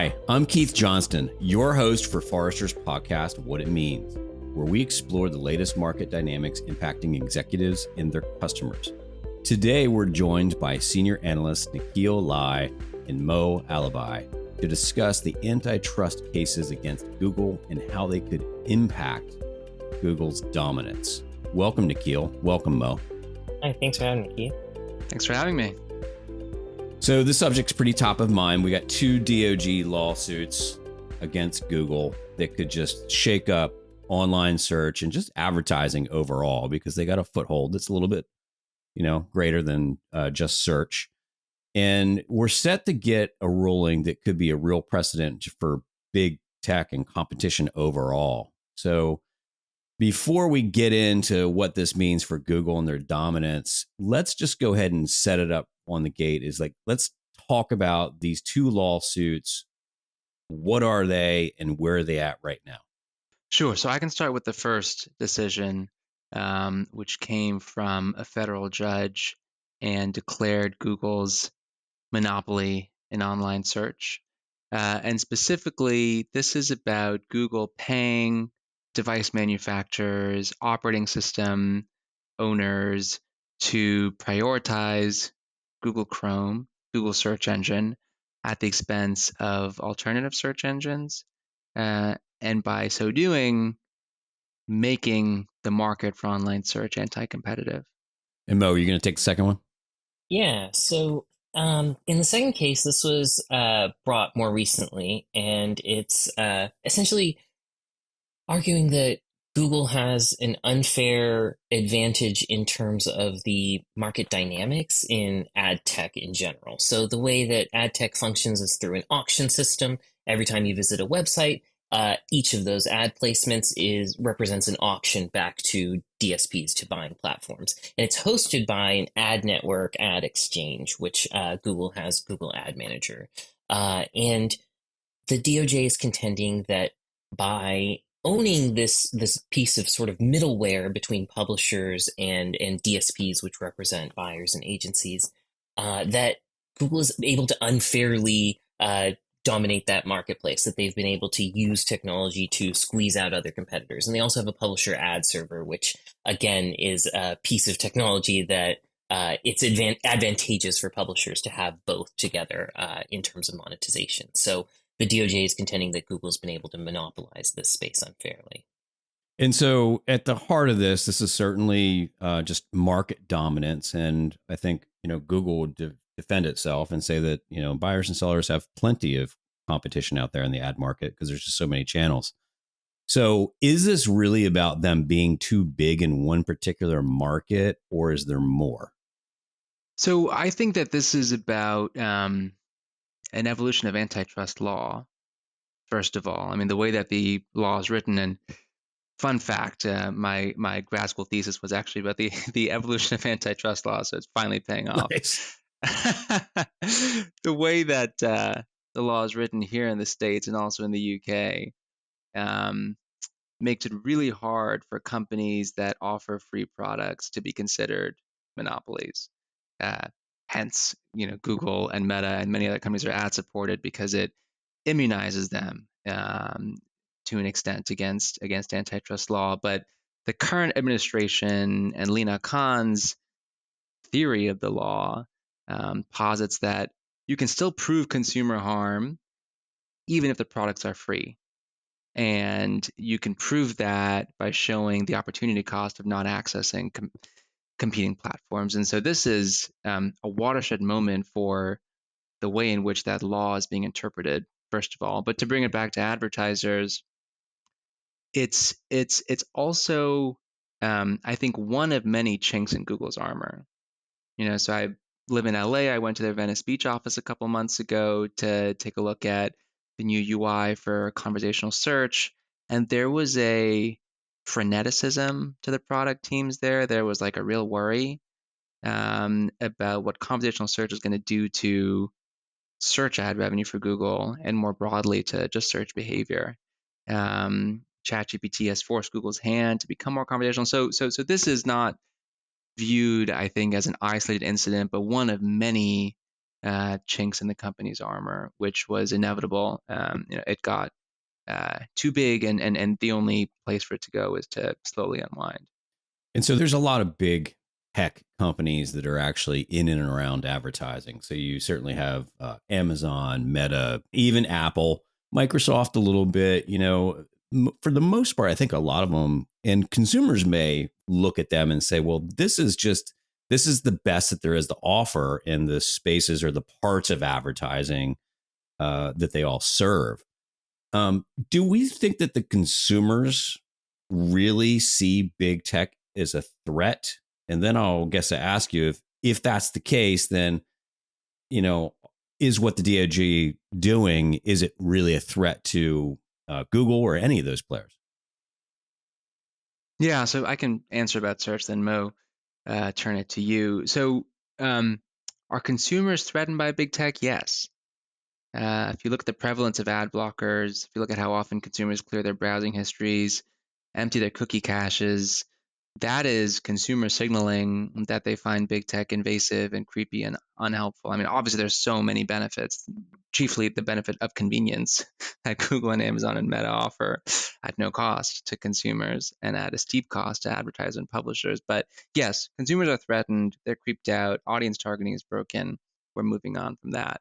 Hi, I'm Keith Johnston, your host for Forrester's podcast, What It Means, where we explore the latest market dynamics impacting executives and their customers. Today, we're joined by senior analysts Nikhil Lai and Mo Alabai to discuss the antitrust cases against Google and how they could impact Google's dominance. Welcome, Nikhil. Welcome, Mo. Hi, thanks for having me, Keith. Thanks for having me. So this subject's pretty top of mind. We got two DOJ lawsuits against Google that could just shake up online search and just advertising overall because they got a foothold that's a little bit, greater than just search. And we're set to get a ruling that could be a real precedent for big tech and competition overall. So before we get into what this means for Google and their dominance, let's just go ahead and set it up on the gate. Let's talk about these two lawsuits. What are they and where are they at right now? Sure. So I can start with the first decision, which came from a federal judge and declared Google's monopoly in online search. And specifically, this is about Google paying device manufacturers, operating system owners to prioritize Google Chrome, Google search engine, at the expense of alternative search engines. And by so doing, making the market for online search anti-competitive. And Mo, you're going to take the second one? Yeah, so in the second case, this was brought more recently, and it's essentially arguing that Google has an unfair advantage in terms of the market dynamics in ad tech in general. So the way that ad tech functions is through an auction system. Every time you visit a website, each of those ad placements represents an auction back to DSPs, to buying platforms. And it's hosted by an ad network, ad exchange, which Google has Google Ad Manager. And the DOJ is contending that by owning this piece of sort of middleware between publishers and DSPs, which represent buyers and agencies, that Google is able to unfairly dominate that marketplace, that they've been able to use technology to squeeze out other competitors. And they also have a publisher ad server, which again is a piece of technology that it's advantageous for publishers to have both together in terms of monetization. So the DOJ is contending that Google's been able to monopolize this space unfairly. And so at the heart of this is certainly just market dominance. And I think, Google would defend itself and say that, buyers and sellers have plenty of competition out there in the ad market because there's just so many channels. So is this really about them being too big in one particular market, or is there more? So I think that this is about an evolution of antitrust law, first of all. I mean, the way that the law is written, and fun fact, my grad school thesis was actually about the evolution of antitrust law, so it's finally paying off. Nice. The way that the law is written here in the States and also in the UK makes it really hard for companies that offer free products to be considered monopolies. Hence, Google and Meta and many other companies are ad supported because it immunizes them to an extent against antitrust law. But the current administration and Lina Khan's theory of the law posits that you can still prove consumer harm even if the products are free. And you can prove that by showing the opportunity cost of not accessing competing platforms. And so this is a watershed moment for the way in which that law is being interpreted, first of all. But to bring it back to advertisers, it's also, I think, one of many chinks in Google's armor. So I live in LA. I went to their Venice Beach office a couple months ago to take a look at the new UI for conversational search. And there was a freneticism to the product teams there. There was like a real worry about what conversational search is going to do to search ad revenue for Google and more broadly to just search behavior. ChatGPT has forced Google's hand to become more conversational. So this is not viewed, I think, as an isolated incident, but one of many chinks in the company's armor, which was inevitable. It got too big, and the only place for it to go is to slowly unwind. And so there's a lot of big tech companies that are actually in and around advertising. So you certainly have Amazon, Meta, even Apple, Microsoft a little bit. For the most part, I think a lot of them and consumers may look at them and say, well, this is the best that there is to offer in the spaces or the parts of advertising that they all serve. Do we think that the consumers really see big tech as a threat? And then I'll guess to ask you if that's the case, then you know is what the DOJ doing? Is it really a threat to Google or any of those players? Yeah, so I can answer about search, then Mo, turn it to you. So, um, are consumers threatened by big tech? Yes. If you look at the prevalence of ad blockers, if you look at how often consumers clear their browsing histories, empty their cookie caches, that is consumer signaling that they find big tech invasive and creepy and unhelpful. I mean, obviously, there's so many benefits, chiefly the benefit of convenience that Google and Amazon and Meta offer at no cost to consumers and at a steep cost to advertisers and publishers. But yes, consumers are threatened, they're creeped out, audience targeting is broken. We're moving on from that.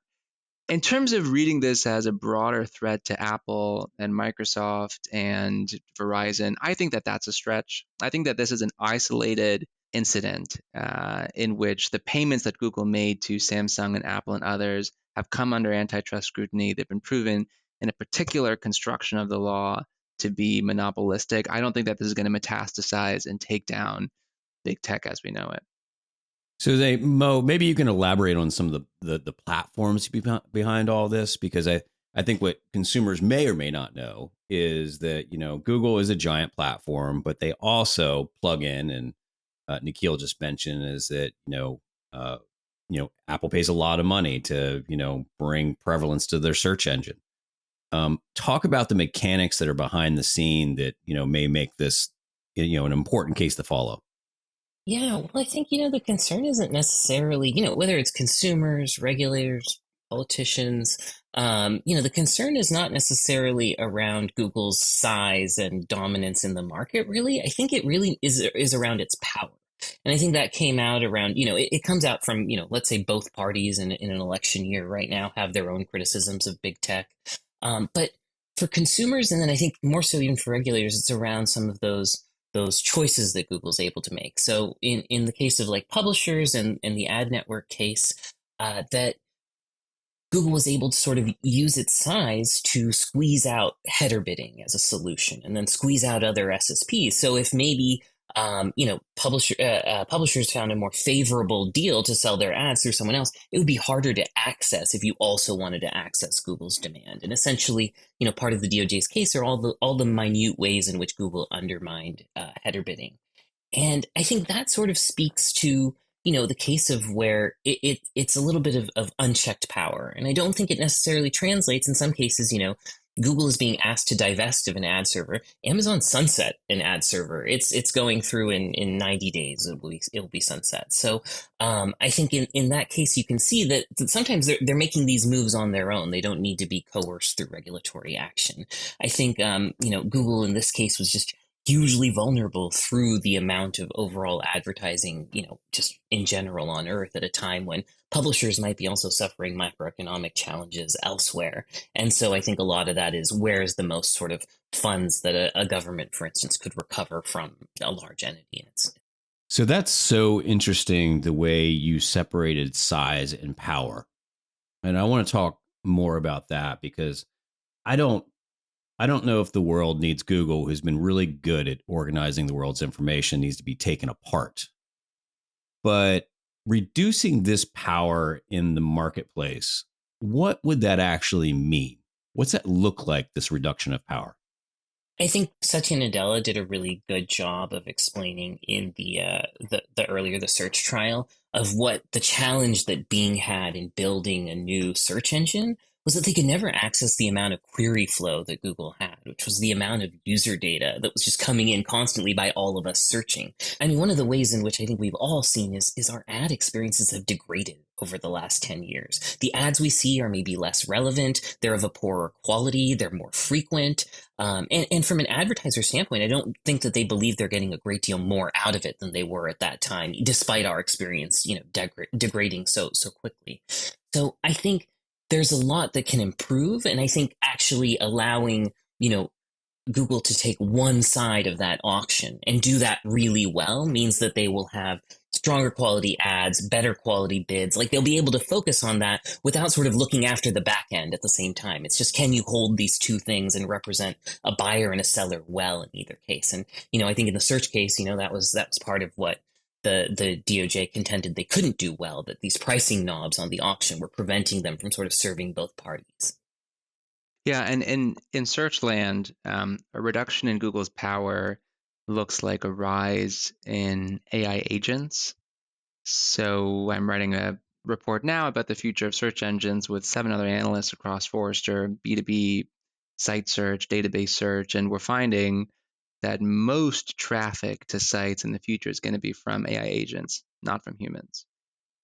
In terms of reading this as a broader threat to Apple and Microsoft and Verizon, I think that that's a stretch. I think that this is an isolated incident in which the payments that Google made to Samsung and Apple and others have come under antitrust scrutiny. They've been proven in a particular construction of the law to be monopolistic. I don't think that this is going to metastasize and take down big tech as we know it. So Mo, maybe you can elaborate on some of the platforms behind all this, because I think what consumers may or may not know is that Google is a giant platform, but they also plug in, and Nikhil just mentioned is that Apple pays a lot of money to bring prevalence to their search engine. Talk about the mechanics that are behind the scene that may make this an important case to follow. Yeah, well, I think, the concern isn't necessarily, whether it's consumers, regulators, politicians, the concern is not necessarily around Google's size and dominance in the market, really. I think it really is around its power. And I think that came out around, it comes out from, let's say both parties in an election year right now have their own criticisms of big tech. But for consumers, and then I think more so even for regulators, it's around some of those choices that Google's able to make. So in the case of like publishers and in the ad network case, that Google was able to sort of use its size to squeeze out header bidding as a solution, and then squeeze out other SSPs. So if maybe publishers found a more favorable deal to sell their ads through someone else, it would be harder to access if you also wanted to access Google's demand. And essentially, part of the DOJ's case are all the minute ways in which Google undermined header bidding. And I think that sort of speaks to, the case of where it's a little bit of unchecked power. And I don't think it necessarily translates in some cases, Google is being asked to divest of an ad server. Amazon sunset an ad server. It's going through in 90 days. It will be sunset. So I think in that case, you can see that sometimes they're making these moves on their own. They don't need to be coerced through regulatory action. I think Google in this case was just hugely vulnerable through the amount of overall advertising, just in general on Earth at a time when publishers might be also suffering macroeconomic challenges elsewhere. And so I think a lot of that is where's the most sort of funds that a government, for instance, could recover from a large entity. So that's so interesting, the way you separated size and power. And I want to talk more about that, because I don't know if the world needs Google, who's been really good at organizing the world's information, needs to be taken apart. But reducing this power in the marketplace, what would that actually mean? What's that look like, this reduction of power? I think Satya Nadella did a really good job of explaining in the earlier the search trial of what the challenge that Bing had in building a new search engine was, that they could never access the amount of query flow that Google had. which was the amount of user data that was just coming in constantly by all of us searching. I mean, one of the ways in which I think we've all seen is our ad experiences have degraded over the last 10 years. The ads we see are maybe less relevant, they're of a poorer quality, they're more frequent. And from an advertiser standpoint, I don't think that they believe they're getting a great deal more out of it than they were at that time, despite our experience, degrading so quickly. So I think there's a lot that can improve, and I think actually allowing Google to take one side of that auction and do that really well means that they will have stronger quality ads, better quality bids. Like they'll be able to focus on that without sort of looking after the back end at the same time. It's just, can you hold these two things and represent a buyer and a seller well in either case? And, I think in the search case, that was part of what the DOJ contended they couldn't do well, that these pricing knobs on the auction were preventing them from sort of serving both parties. Yeah, and in search land, a reduction in Google's power looks like a rise in AI agents. So I'm writing a report now about the future of search engines with 7 other analysts across Forrester, B2B, site search, database search, and we're finding that most traffic to sites in the future is going to be from AI agents, not from humans.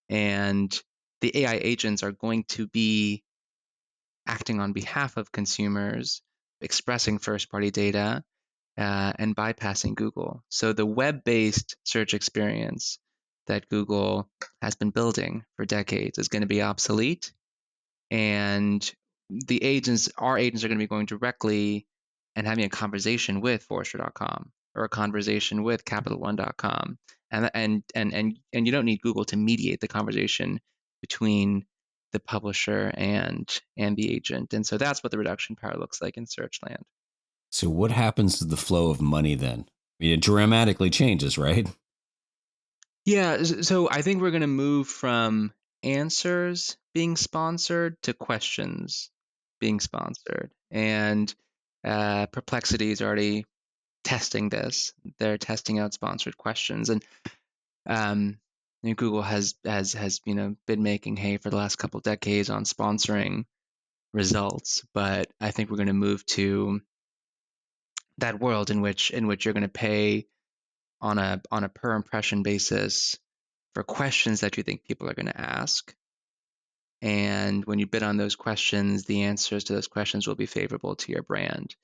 And the AI agents are going to be acting on behalf of consumers, expressing first-party data, and bypassing Google. So the web-based search experience that Google has been building for decades is going to be obsolete, and our agents are going to be going directly and having a conversation with Forrester.com or a conversation with CapitalOne.com, and you don't need Google to mediate the conversation between the publisher and the agent, and so that's what the reduction power looks like in search land. So what happens to the flow of money then? I mean, it dramatically changes, right? Yeah, so I think we're going to move from answers being sponsored to questions being sponsored. And Perplexity is already testing this. They're testing out sponsored questions, and um, Google has been making hay for the last couple decades on sponsoring results. But I think we're going to move to that world in which you're going to pay on a per impression basis for questions that you think people are going to ask. And when you bid on those questions, the answers to those questions will be favorable to your brand.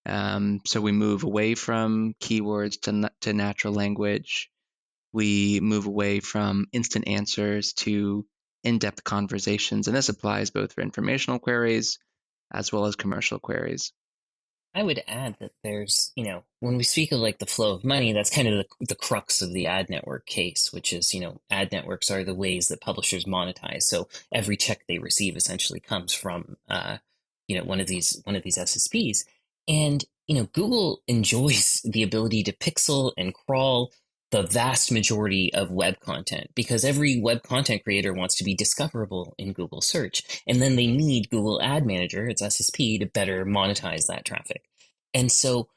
So we move away from keywords to natural language. We move away from instant answers to in-depth conversations. And this applies both for informational queries as well as commercial queries. I would add that there's, when we speak of like the flow of money, that's kind of the crux of the ad network case, which is, ad networks are the ways that publishers monetize. So every check they receive essentially comes from, one of these SSPs. And, Google enjoys the ability to pixel and crawl the vast majority of web content because every web content creator wants to be discoverable in Google search. And then they need Google Ad Manager, its SSP, to better monetize that traffic. And so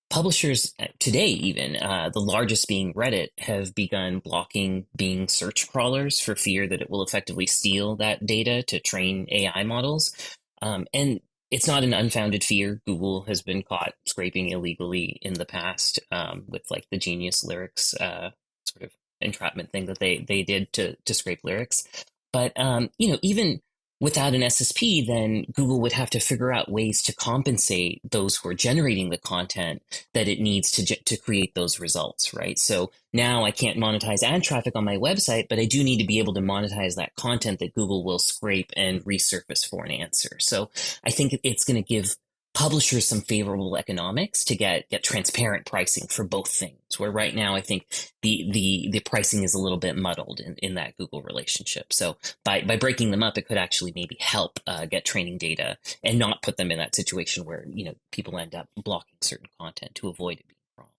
publishers today, even the largest being Reddit, have begun blocking Bing search crawlers for fear that it will effectively steal that data to train AI models. And it's not an unfounded fear. Google has been caught scraping illegally in the past with like the Genius Lyrics sort of entrapment thing that they did to scrape lyrics. But even without an SSP, then Google would have to figure out ways to compensate those who are generating the content that it needs to create those results, right? So now I can't monetize ad traffic on my website, but I do need to be able to monetize that content that Google will scrape and resurface for an answer. So I think it's going to give publishers some favorable economics to get transparent pricing for both things. Where right now I think the pricing is a little bit muddled in that Google relationship. So by breaking them up, it could actually maybe help get training data and not put them in that situation where people end up blocking certain content to avoid it being wrong.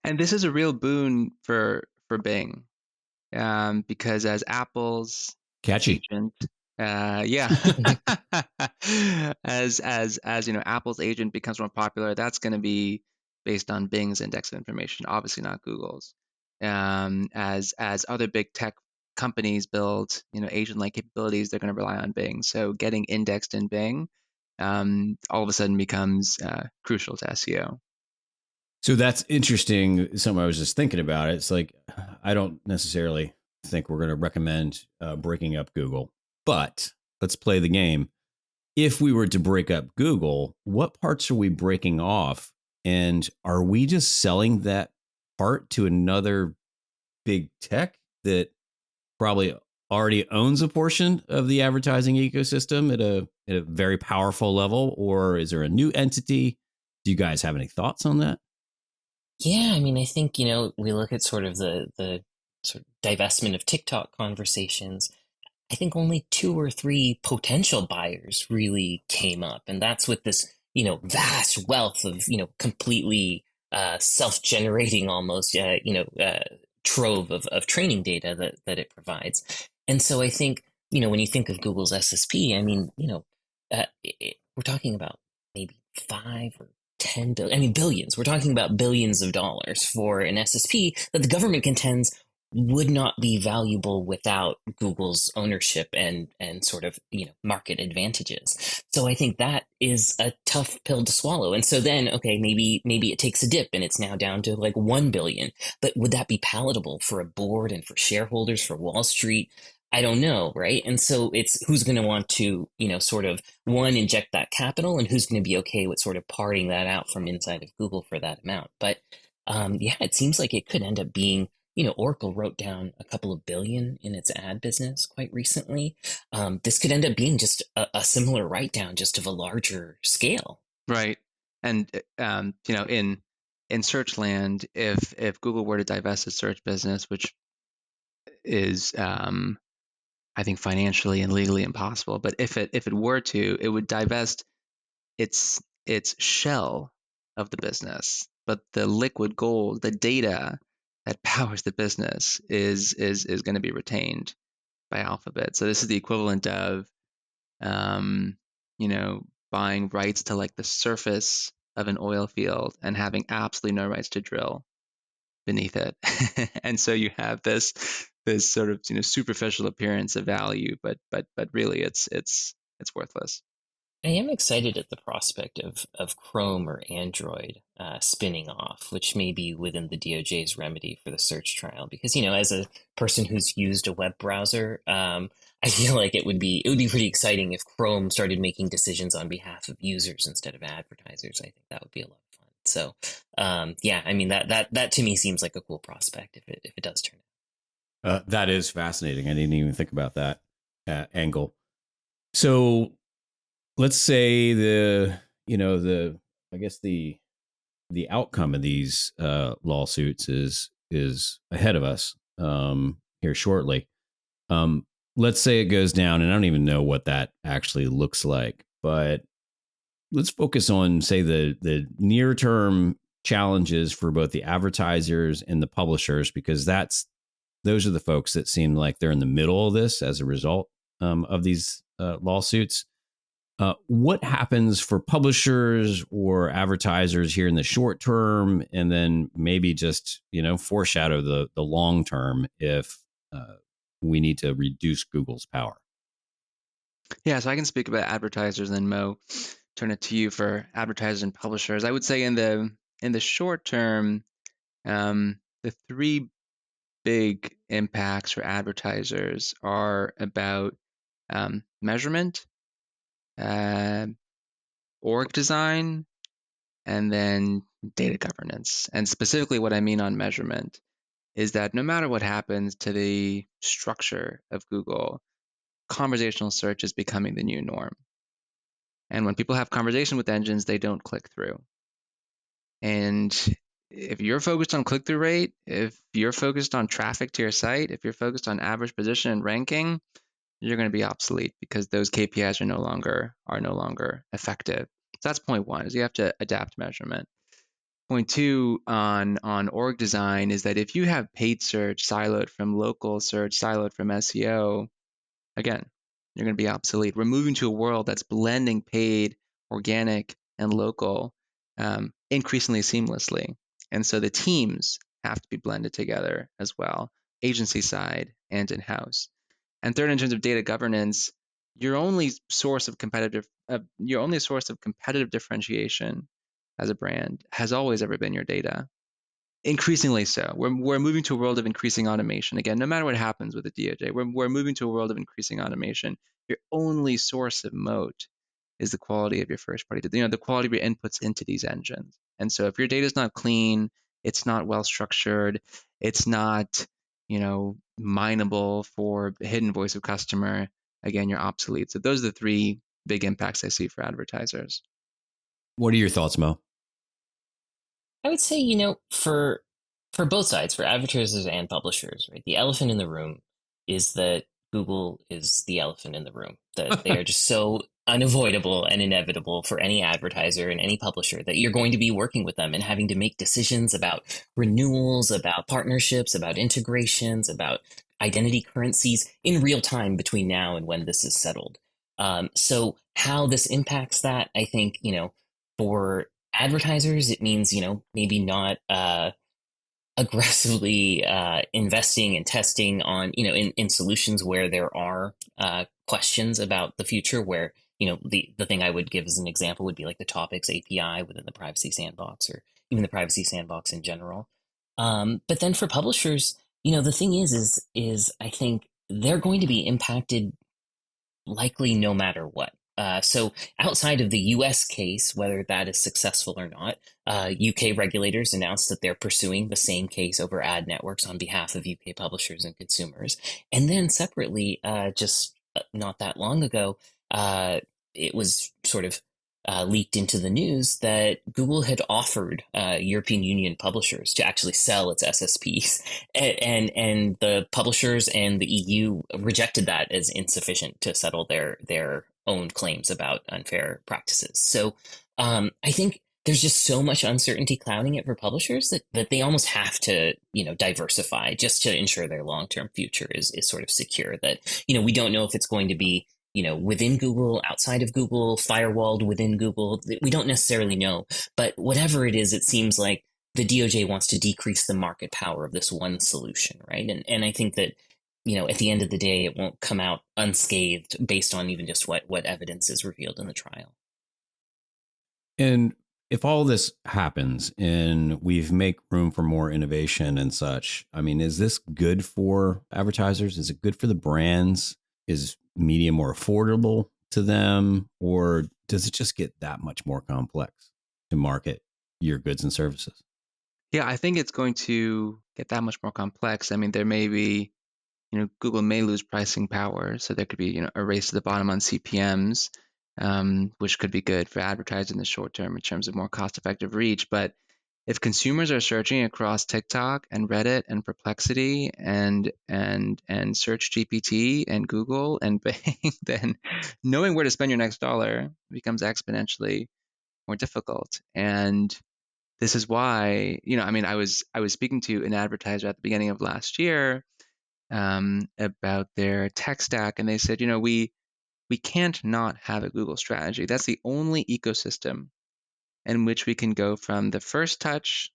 And this is a real boon for Bing, because as Apple's Catchy. agent, yeah, as Apple's agent becomes more popular, that's going to be based on Bing's index of information, obviously not Google's. As other big tech companies build agent-like capabilities, they're going to rely on Bing. So getting indexed in Bing all of a sudden becomes crucial to SEO. So that's interesting. Something I was just thinking about. It's like, I don't necessarily think we're going to recommend breaking up Google, but let's play the game. If we were to break up Google, what parts are we breaking off? And are we just selling that part to another big tech that probably already owns a portion of the advertising ecosystem at a very powerful level? Or is there a new entity? Do you guys have any thoughts on that? Yeah, I mean, I think, we look at sort of the sort of divestment of TikTok conversations. I think only two or three potential buyers really came up, and that's with this, vast wealth of, completely self-generating almost, trove of training data that it provides. And so I think, when you think of Google's SSP, I mean, we're talking about maybe 5 or 10 billion, I mean, billions. We're talking about billions of dollars for an SSP that the government contends would not be valuable without Google's ownership and sort of market advantages. So I think that is a tough pill to swallow. And so then, okay, maybe it takes a dip and it's now down to like 1 billion. But would that be palatable for a board and for shareholders, for Wall Street? I don't know, right? And so it's who's going to want to, sort of one, inject that capital, and who's going to be okay with sort of parting that out from inside of Google for that amount. But yeah, it seems like it could end up being, Oracle wrote down a couple of billion in its ad business quite recently. This could end up being just a similar write down, just of a larger scale. Right. And in search land, if Google were to divest its search business, which is I think financially and legally impossible, but if it were to, it would divest its shell of the business, but the liquid gold, the data that powers the business is going to be retained by Alphabet. So this is the equivalent of um, buying rights to like the surface of an oil field and having absolutely no rights to drill beneath it. And so you have this sort of superficial appearance of value, but really it's worthless. I am excited at the prospect of Chrome or Android spinning off, which may be within the DOJ's remedy for the search trial. Because as a person who's used a web browser, I feel like it would be pretty exciting if Chrome started making decisions on behalf of users instead of advertisers. I think that would be a lot of fun. So, yeah, I mean that to me seems like a cool prospect if it does turn That is fascinating. I didn't even think about that angle. So let's say the I guess the outcome of these lawsuits is ahead of us here shortly. Um, let's say it goes down, and I don't even know what that actually looks like, but let's focus on say the near term challenges for both the advertisers and the publishers, because those are the folks that seem like they're in the middle of this as a result of these lawsuits. What happens for publishers or advertisers here in the short term, and then maybe just foreshadow the long term if we need to reduce Google's power? Yeah, so I can speak about advertisers, and then Mo, turn it to you for advertisers and publishers. I would say in the short term, the three big impacts for advertisers are about measurement, uh, org design, and then data governance. And specifically, what I mean on measurement is that no matter what happens to the structure of Google, conversational search is becoming the new norm. And when people have conversation with engines, they don't click through. And if you're focused on click through rate, if you're focused on traffic to your site, if you're focused on average position and ranking, you're going to be obsolete because those KPIs are no longer effective. So that's point one, is you have to adapt measurement. Point two on org design is that if you have paid search siloed from local search, siloed from SEO, again, you're going to be obsolete. We're moving to a world that's blending paid, organic, and local increasingly seamlessly. And so the teams have to be blended together as well, agency side and in-house. And third, in terms of data governance, your only source of competitive your only source of competitive differentiation as a brand has always ever been your data. Increasingly so. We're moving to a world of increasing automation. Again, no matter what happens with the DOJ, we're moving to a world of increasing automation. Your only source of moat is the quality of your first party, the quality of your inputs into these engines. And so if your data is not clean, it's not well structured, it's not, mineable for the hidden voice of customer, again, you're obsolete. So those are the three big impacts I see for advertisers. What are your thoughts, Mo? I would say, for both sides, for advertisers and publishers, right? The elephant in the room is that Google is the elephant in the room, that they are just so unavoidable and inevitable for any advertiser and any publisher that you're going to be working with them and having to make decisions about renewals, about partnerships, about integrations, about identity currencies in real time between now and when this is settled. So how this impacts that, I think, for advertisers, it means, maybe not aggressively investing and testing on, in solutions where there are questions about the future, where, the thing I would give as an example would be like the topics API within the privacy sandbox, or even the privacy sandbox in general. But then for publishers, the thing is I think they're going to be impacted likely no matter what. So outside of the US case, whether that is successful or not, UK regulators announced that they're pursuing the same case over ad networks on behalf of UK publishers and consumers. And then separately, just not that long ago, it was sort of leaked into the news that Google had offered European Union publishers to actually sell its SSPs, and the publishers and the EU rejected that as insufficient to settle their own claims about unfair practices. So I think there's just so much uncertainty clouding it for publishers that they almost have to, diversify just to ensure their long-term future is sort of secure. That, we don't know if it's going to be, within Google, outside of Google, firewalled within Google. We don't necessarily know. But whatever it is, it seems like the DOJ wants to decrease the market power of this one solution, right? And I think that, at the end of the day, it won't come out unscathed based on even just what evidence is revealed in the trial. And if all this happens and we've make room for more innovation and such, I mean, is this good for advertisers? Is it good for the brands? Is media more affordable to them? Or does it just get that much more complex to market your goods and services? Yeah, I think it's going to get that much more complex. I mean, there may be, Google may lose pricing power, so there could be, a race to the bottom on CPMs, which could be good for advertising in the short term in terms of more cost-effective reach. But if consumers are searching across TikTok and Reddit and Perplexity and Search GPT and Google and Bing, then knowing where to spend your next dollar becomes exponentially more difficult. And this is why, I mean, I was speaking to an advertiser at the beginning of last year about their tech stack, and they said, we can't not have a Google strategy. That's the only ecosystem in which we can go from the first touch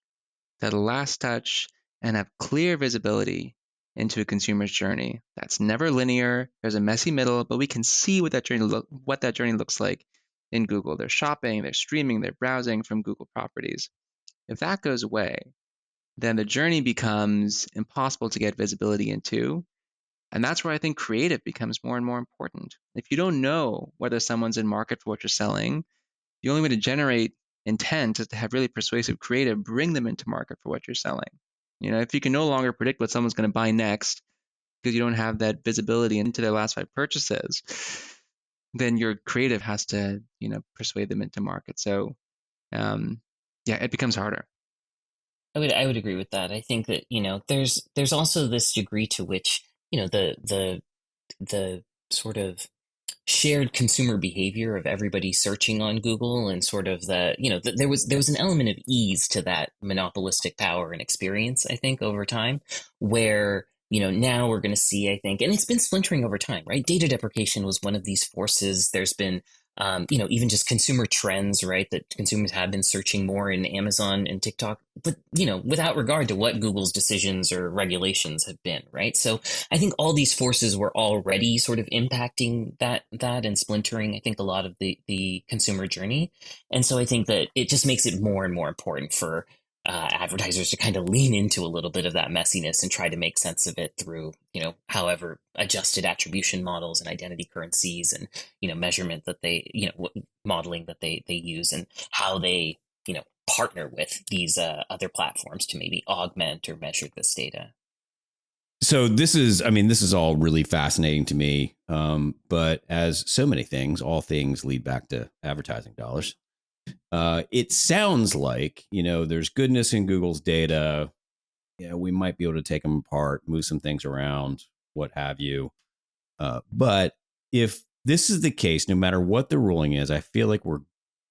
to the last touch and have clear visibility into a consumer's journey. That's never linear. There's a messy middle, but we can see what that journey looks like in Google. They're shopping, they're streaming, they're browsing from Google properties. If that goes away, then the journey becomes impossible to get visibility into. And that's where I think creative becomes more and more important. If you don't know whether someone's in market for what you're selling, the only way to generate intent is to have really persuasive creative bring them into market for what you're selling. If you can no longer predict what someone's going to buy next because you don't have that visibility into their last 5 purchases, then your creative has to, persuade them into market. So, yeah, it becomes harder. I would agree with that. I think that, there's also this degree to which, the sort of shared consumer behavior of everybody searching on Google, and sort of there was an element of ease to that monopolistic power and experience, I think, over time, where, now we're going to see, I think, and it's been splintering over time, right? Data deprecation was one of these forces. There's been even just consumer trends, right? That consumers have been searching more in Amazon and TikTok, but without regard to what Google's decisions or regulations have been, right? So I think all these forces were already sort of impacting that and splintering, I think, a lot of the consumer journey. And so I think that it just makes it more and more important for advertisers to kind of lean into a little bit of that messiness and try to make sense of it through, however adjusted attribution models and identity currencies and, measurement that they, modeling that they use and how they, partner with these other platforms to maybe augment or measure this data. So this is all really fascinating to me. But as so many things, all things lead back to advertising dollars. It sounds like, there's goodness in Google's data. We might be able to take them apart, move some things around, what have you. But if this is the case, no matter what the ruling is, I feel like we're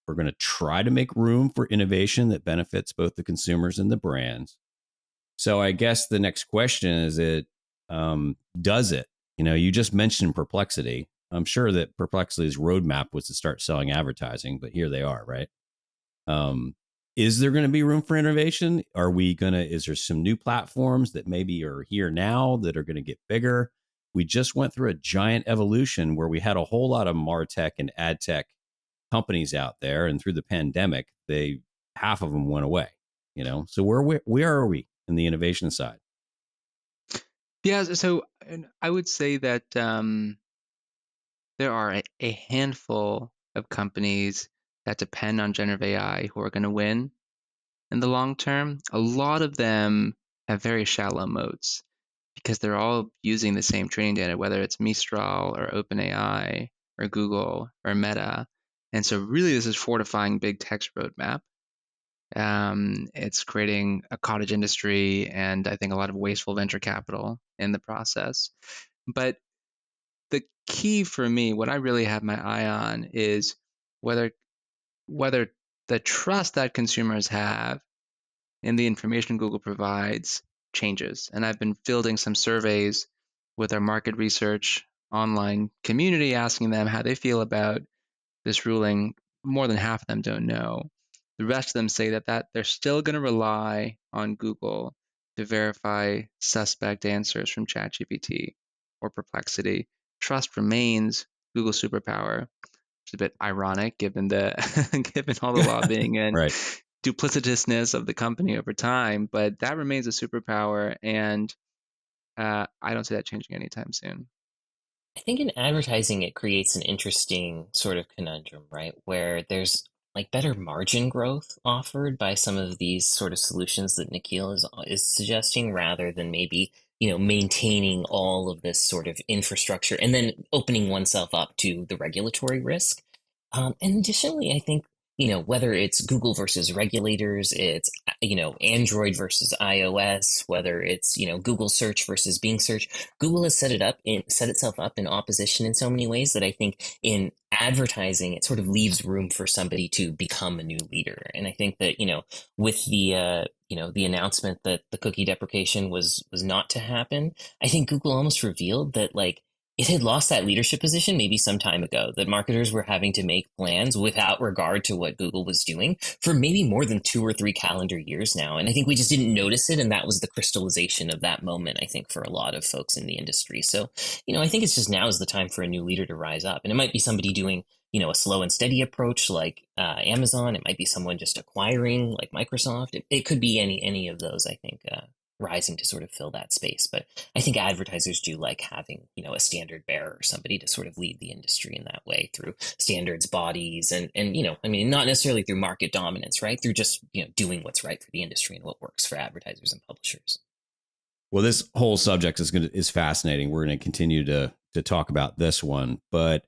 going to try to make room for innovation that benefits both the consumers and the brands. So I guess the next question is, does it? You just mentioned Perplexity. I'm sure that Perplexity's roadmap was to start selling advertising, but here they are, right? Um, is there going to be room for innovation? Is there some new platforms that maybe are here now that are going to get bigger? We just went through a giant evolution where we had a whole lot of MarTech and ad tech companies out there. And through the pandemic, half of them went away, So where are we in the innovation side? Yeah, so and I would say that there are a handful of companies that depend on generative AI who are going to win in the long term. A lot of them have very shallow moats because they're all using the same training data, whether it's Mistral or OpenAI or Google or Meta. And so really this is fortifying big tech's roadmap. It's creating a cottage industry and I think a lot of wasteful venture capital in the process. But the key for me, what I really have my eye on is whether whether the trust that consumers have in the information Google provides changes. And I've been fielding some surveys with our market research online community, asking them how they feel about this ruling. More than half of them don't know. The rest of them say that they're still going to rely on Google to verify suspect answers from ChatGPT or Perplexity. Trust remains Google's superpower. It's a bit ironic given the given all the lobbying and Right. duplicitousness of the company over time, but that remains a superpower, and I don't see that changing anytime soon. I think in advertising, it creates an interesting sort of conundrum, right? Where there's like better margin growth offered by some of these sort of solutions that Nikhil is suggesting, rather than maybe maintaining all of this sort of infrastructure and then opening oneself up to the regulatory risk. And additionally, I think whether it's Google versus regulators, it's Android versus iOS, whether it's Google search versus Bing search. Google has set itself up in opposition in so many ways that I think in advertising it sort of leaves room for somebody to become a new leader. And I think that with the announcement that the cookie deprecation was not to happen, I think Google almost revealed that like it had lost that leadership position maybe some time ago, that marketers were having to make plans without regard to what Google was doing for maybe more than 2 or 3 calendar years now. And I think we just didn't notice it. And that was the crystallization of that moment, I think, for a lot of folks in the industry. So, I think it's just now is the time for a new leader to rise up. And it might be somebody doing, a slow and steady approach like Amazon. It might be someone just acquiring like Microsoft. It could be any of those, I think, rising to sort of fill that space. But I think advertisers do like having, a standard bearer or somebody to sort of lead the industry in that way through standards bodies and I mean, not necessarily through market dominance, right? Through just, doing what's right for the industry and what works for advertisers and publishers. Well, this whole subject is fascinating. We're going to continue to talk about this one, but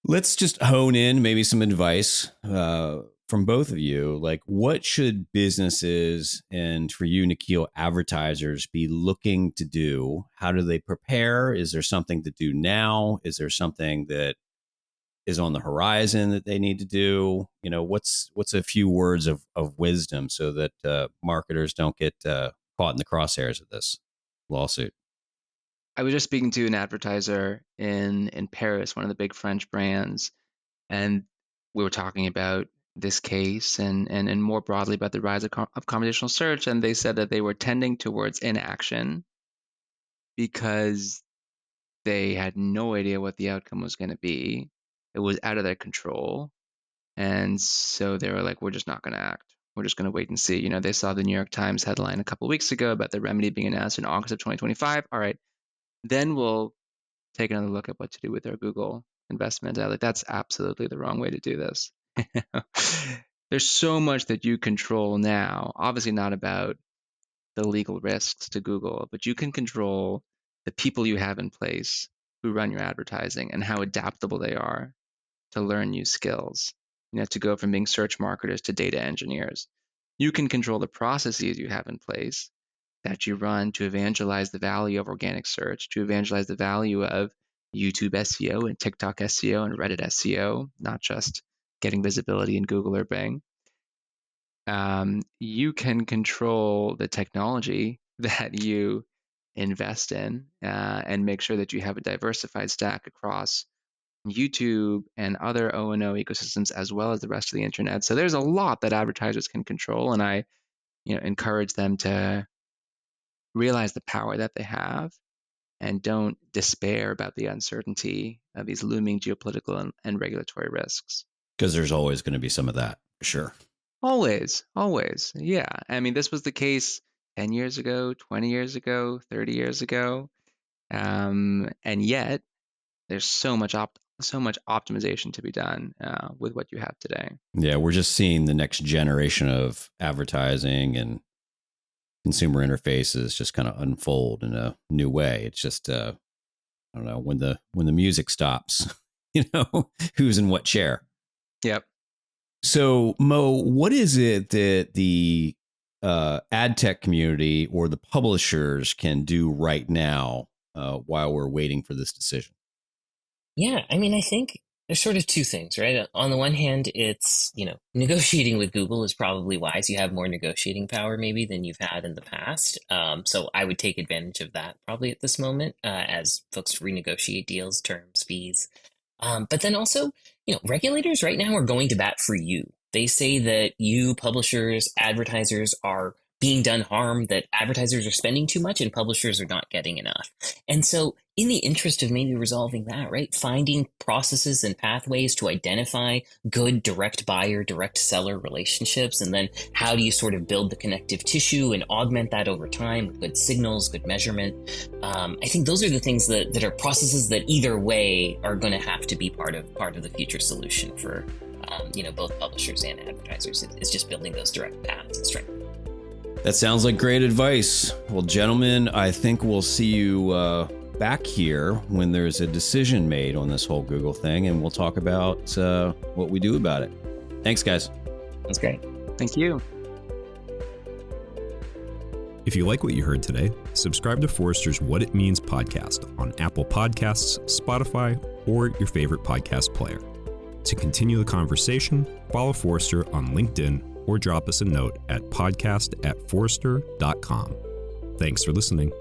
let's just hone in maybe some advice from both of you. Like, what should businesses and for you, Nikhil, advertisers be looking to do? How do they prepare? Is there something to do now? Is there something that is on the horizon that they need to do? What's a few words of wisdom so that marketers don't get caught in the crosshairs of this lawsuit? I was just speaking to an advertiser in Paris, one of the big French brands, and we were talking about this case and more broadly about the rise of conversational search. And they said that they were tending towards inaction because they had no idea what the outcome was going to be. It was out of their control. And so they were like, we're just not going to act. We're just going to wait and see. They saw the New York Times headline a couple of weeks ago about the remedy being announced in August of 2025. All right, then we'll take another look at what to do with our Google investment. Like, that's absolutely the wrong way to do this. There's so much that you control now, obviously not about the legal risks to Google, but you can control the people you have in place who run your advertising and how adaptable they are to learn new skills, to go from being search marketers to data engineers. You can control the processes you have in place that you run to evangelize the value of organic search, to evangelize the value of YouTube SEO and TikTok SEO and Reddit SEO, not just getting visibility in Google or Bing. You can control the technology that you invest in and make sure that you have a diversified stack across YouTube and other O&O ecosystems as well as the rest of the internet. So there's a lot that advertisers can control, and I encourage them to realize the power that they have and don't despair about the uncertainty of these looming geopolitical and regulatory risks. Because there's always going to be some of that, for sure. Always. Yeah. I mean, this was the case 10 years ago, 20 years ago, 30 years ago. And yet there's so much optimization to be done with what you have today. Yeah, we're just seeing the next generation of advertising and consumer interfaces just kind of unfold in a new way. It's just I don't know, when the music stops, who's in what chair. Yep. So Mo, what is it that the ad tech community or the publishers can do right now while we're waiting for this decision? Yeah, I mean, I think there's sort of two things, right? On the one hand, it's, negotiating with Google is probably wise. You have more negotiating power maybe than you've had in the past. So I would take advantage of that probably at this moment as folks renegotiate deals, terms, fees. But then also, regulators right now are going to bat for you. They say that you, publishers, advertisers are being done harm, that advertisers are spending too much and publishers are not getting enough. And so in the interest of maybe resolving that, right, finding processes and pathways to identify good direct buyer, direct seller relationships, and then how do you sort of build the connective tissue and augment that over time with good signals, good measurement. I think those are the things that are processes that either way are going to have to be part of the future solution for both publishers and advertisers. It's just building those direct paths and strength. That sounds like great advice. Well, gentlemen, I think we'll see you back here when there's a decision made on this whole Google thing, and we'll talk about what we do about it. Thanks, guys. That's great. Thank you. If you like what you heard today, subscribe to Forrester's What It Means podcast on Apple Podcasts, Spotify, or your favorite podcast player. To continue the conversation, follow Forrester on LinkedIn or drop us a note at podcast@forrester.com. Thanks for listening.